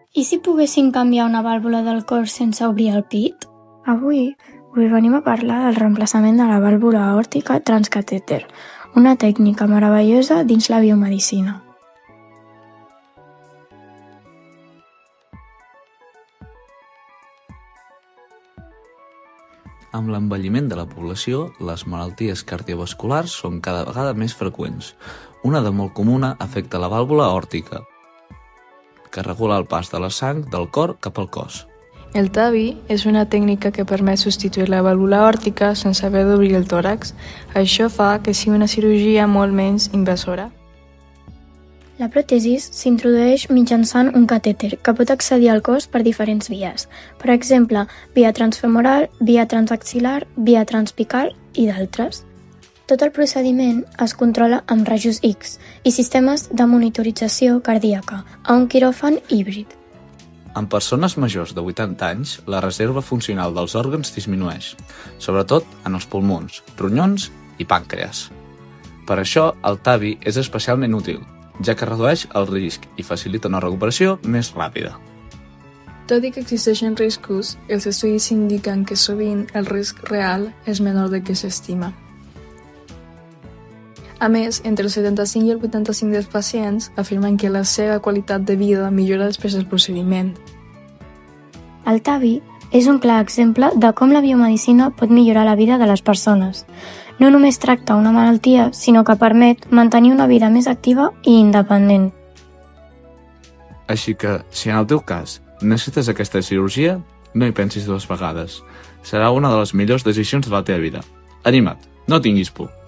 I si poguessin canviar una vàlvula del cor sense obrir el pit? Avui us venim a parlar del reemplaçament de la vàlvula aòrtica transcatèter, una tècnica meravellosa dins la biomedicina. Amb l'envelliment de la població, les malalties cardiovasculars són cada vegada més freqüents. Una de molt comuna afecta la vàlvula aòrtica, que regula el pas de la sang del cor cap al cos. El TAVI és una tècnica que permet substituir la vàlvula aòrtica sense haver d'obrir el tòrax. Això fa que sigui una cirurgia molt menys invasora. La pròtesi s'introdueix mitjançant un catèter que pot accedir al cos per diferents vies. Per exemple, via transfemoral, via transaxil·lar, via transpical i d'altres. Tot el procediment es controla amb rajos X i sistemes de monitorització cardíaca a un quiròfan híbrid. En persones majors de 80 anys, la reserva funcional dels òrgans disminueix, sobretot en els pulmons, ronyons i pàncreas. Per això, el TAVI és especialment útil, ja que redueix el risc i facilita una recuperació més ràpida. Tot i que existeixen riscos, els estudis indiquen que sovint el risc real és menor del que s'estima. A més, entre el 75 i el 85% dels pacients afirmen que la seva qualitat de vida millora després del procediment. El TAVI és un clar exemple de com la biomedicina pot millorar la vida de les persones. No només tracta una malaltia, sinó que permet mantenir una vida més activa i independent. Així que, si en el teu cas necessites aquesta cirurgia, no hi pensis dues vegades. Serà una de les millors decisions de la teva vida. Anima't, no tinguis por.